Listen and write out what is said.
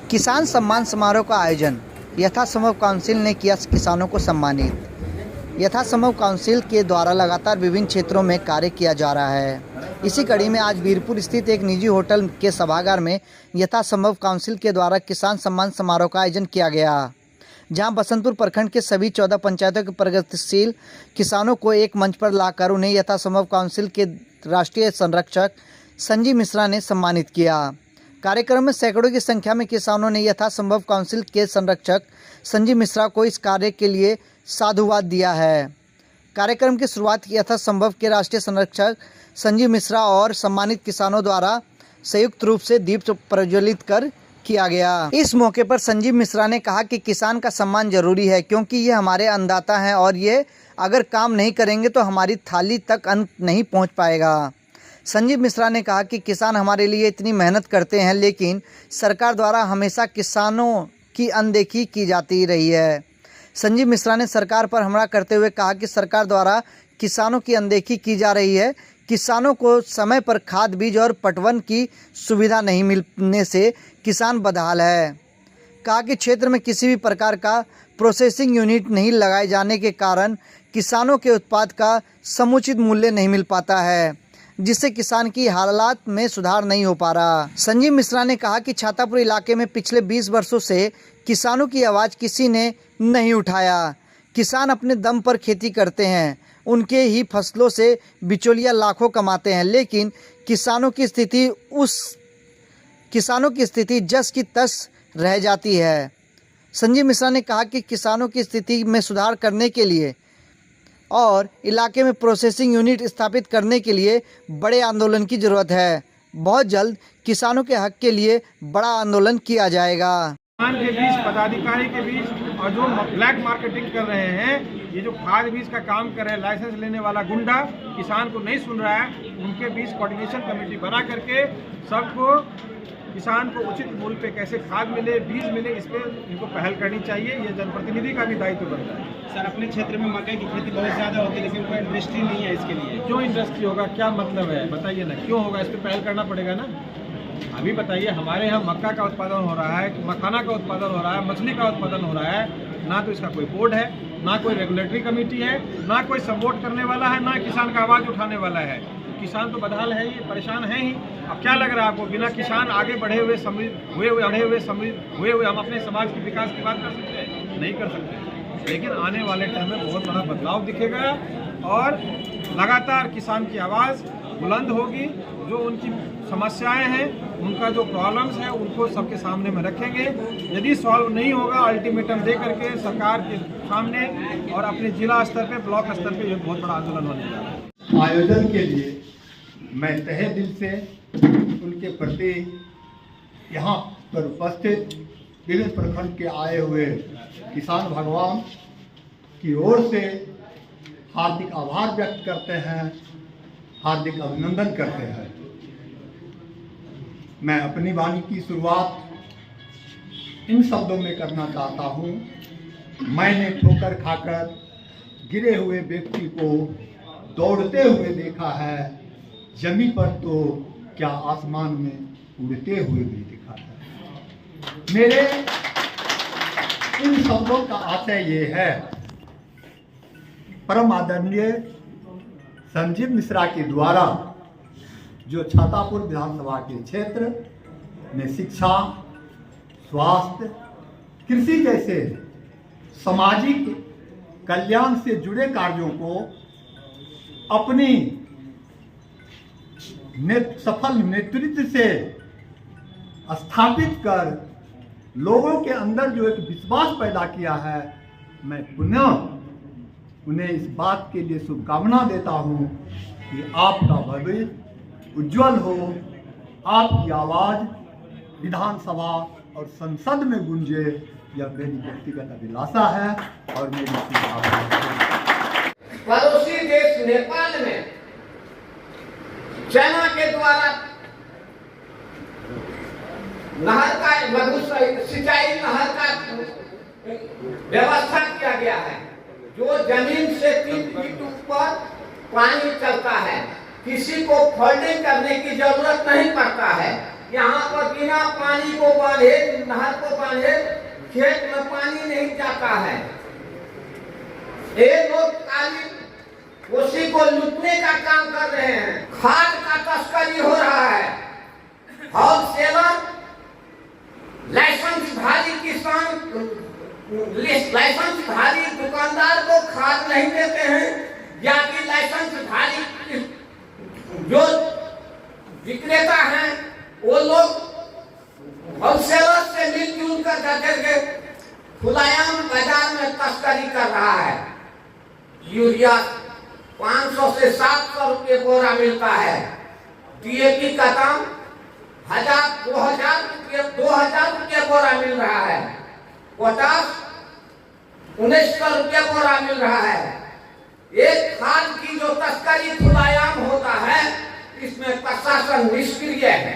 किसान सम्मान समारोह का आयोजन। यथासंभव काउंसिल ने किया किसानों को सम्मानित। यथासंभव काउंसिल के द्वारा लगातार विभिन्न क्षेत्रों में कार्य किया जा रहा है। इसी कड़ी में आज वीरपुर स्थित एक निजी होटल के सभागार में यथासंभव काउंसिल के द्वारा किसान सम्मान समारोह का आयोजन किया गया, जहां बसंतपुर प्रखंड के सभी 14 पंचायतों के प्रगतिशील किसानों को एक मंच पर लाकर उन्हें यथासंभव काउंसिल के राष्ट्रीय संरक्षक संजीव मिश्रा ने सम्मानित किया। कार्यक्रम में सैकड़ों की संख्या में किसानों ने यथासंभव काउंसिल के संरक्षक संजीव मिश्रा को इस कार्य के लिए साधुवाद दिया है। कार्यक्रम की शुरुआत यथासंभव के राष्ट्रीय संरक्षक संजीव मिश्रा और सम्मानित किसानों द्वारा संयुक्त रूप से दीप प्रज्वलित कर किया गया। इस मौके पर संजीव मिश्रा ने कहा कि किसान का सम्मान जरूरी है, क्योंकि ये हमारे अन्नदाता हैं और ये अगर काम नहीं करेंगे तो हमारी थाली तक अन्न नहीं पहुंच पाएगा। संजीव मिश्रा ने कहा कि किसान हमारे लिए इतनी मेहनत करते हैं, लेकिन सरकार द्वारा हमेशा किसानों की अनदेखी की जाती रही है। संजीव मिश्रा ने सरकार पर हमला करते हुए कहा कि सरकार द्वारा किसानों की अनदेखी की जा रही है। किसानों को समय पर खाद, बीज और पटवन की सुविधा नहीं मिलने से किसान बदहाल है। कहा कि क्षेत्र में किसी भी प्रकार का प्रोसेसिंग यूनिट नहीं लगाए जाने के कारण किसानों के उत्पाद का समुचित मूल्य नहीं मिल पाता है, जिससे किसान की हालात में सुधार नहीं हो पा रहा। संजीव मिश्रा ने कहा कि छातापुर इलाके में पिछले 20 वर्षों से किसानों की आवाज़ किसी ने नहीं उठाया। किसान अपने दम पर खेती करते हैं, उनके ही फसलों से बिचौलिया लाखों कमाते हैं, लेकिन किसानों की स्थिति जस की तस रह जाती है। संजीव मिश्रा ने कहा कि किसानों की स्थिति में सुधार करने के लिए और इलाके में प्रोसेसिंग यूनिट स्थापित करने के लिए बड़े आंदोलन की जरूरत है। बहुत जल्द किसानों के हक के लिए बड़ा आंदोलन किया जाएगा। किसान के बीच, पदाधिकारी के बीच और जो ब्लैक मार्केटिंग कर रहे हैं, ये जो खाद बीज का काम कर रहे हैं, लाइसेंस लेने वाला गुंडा किसान को नहीं सुन रहा है, उनके बीच कोऑर्डिनेशन कमेटी बना करके सबको किसान को उचित मूल्य पे कैसे खाद मिले, बीज मिले, इस पर इनको पहल करनी चाहिए। ये जनप्रतिनिधि का भी दायित्व बनता है। सर, अपने क्षेत्र में मकई की खेती बहुत ज़्यादा होती है, लेकिन कोई इंडस्ट्री नहीं है इसके लिए। क्यों इंडस्ट्री होगा, क्या मतलब है बताइए ना, क्यों होगा? इस पर पहल करना पड़ेगा ना। अभी बताइए, हमारे यहाँ मक्का का उत्पादन हो रहा है, मखाना का उत्पादन हो रहा है, मछली का उत्पादन हो रहा है। ना तो इसका कोई बोर्ड है, ना कोई रेगुलेटरी कमेटी है, ना कोई सपोर्ट करने वाला है, ना किसान का आवाज़ उठाने वाला है। किसान तो बदहाल है ही, परेशान है ही। अब क्या लग रहा है आपको, बिना किसान आगे बढ़े हुए, समृद्ध हुए हम अपने समाज के विकास की बात कर सकते हैं? नहीं कर सकते। लेकिन आने वाले टाइम में बहुत बड़ा बदलाव दिखेगा और लगातार किसान की आवाज़ बुलंद होगी। जो उनकी समस्याएं हैं, उनका जो प्रॉब्लम्स है, उनको सबके सामने में रखेंगे। यदि सॉल्व नहीं होगा, अल्टीमेटम दे करके सरकार के सामने और अपने जिला स्तर पे, ब्लॉक स्तर पे ये बहुत बड़ा आंदोलन होने जा रहा है। आयोजन के लिए मैं तहे दिल से उनके प्रति यहाँ पर उपस्थित विभिन्न प्रखंड के आए हुए किसान भगवान की ओर से हार्दिक आभार व्यक्त करते हैं, हार्दिक अभिनंदन करते हैं। मैं अपनी वाणी की शुरुआत इन शब्दों में करना चाहता हूँ। मैंने ठोकर खाकर गिरे हुए व्यक्ति को दौड़ते हुए देखा है, जमीन पर तो क्या आसमान में उड़ते हुए भी देखा है। मेरे इन शब्दों का आशय ये है, परम आदरणीय संजीव मिश्रा के द्वारा जो छातापुर विधानसभा के क्षेत्र में शिक्षा, स्वास्थ्य, कृषि जैसे सामाजिक कल्याण से जुड़े कार्यों को अपनी सफल नेतृत्व से स्थापित कर लोगों के अंदर जो एक विश्वास पैदा किया है, मैं पुनः उन्हें इस बात के लिए शुभकामना देता हूं कि आपका भविष्य उज्जवल हो, आपकी आवाज़ विधानसभा और संसद में गूंजे। यह मेरी व्यक्तिगत अभिलाषा है और मेरी शुभकामना है। पड़ोसी देश नेपाल में चाइना के द्वारा नहर का लघु सिंचाई नहर का व्यवस्था किया गया है, जो जमीन से 3 फीट ऊपर पानी चलता है। किसी को फोल्डिंग करने की जरूरत नहीं पड़ता है। यहाँ पर बिना पानी को बांधे, नहर को बांधे खेत में पानी नहीं जाता है। ये लोग खाली उसी को लूटने का काम कर रहे हैं। खाद का तस्करी हो रहा है। होलसेलर लाइसेंसधारी किसान, लाइसेंसधारी दुकानदार को खाद नहीं देते हैं, या कि लाइसेंसधारी जो विक्रेता हैं वो लोग होलसेलर से मिलजुल कर करके खुलायाम बाजार में तस्करी कर रहा है। यूरिया 500 से 700 रुपये बोरा मिलता है। DAP का दाम 1000-2000 रुपये बोरा मिल रहा है। पोटाश 1900 रुपये बोरा मिल रहा है। एक खाद की जो तस्करी खुलायाम होता है, इसमें प्रशासन निष्क्रिय है।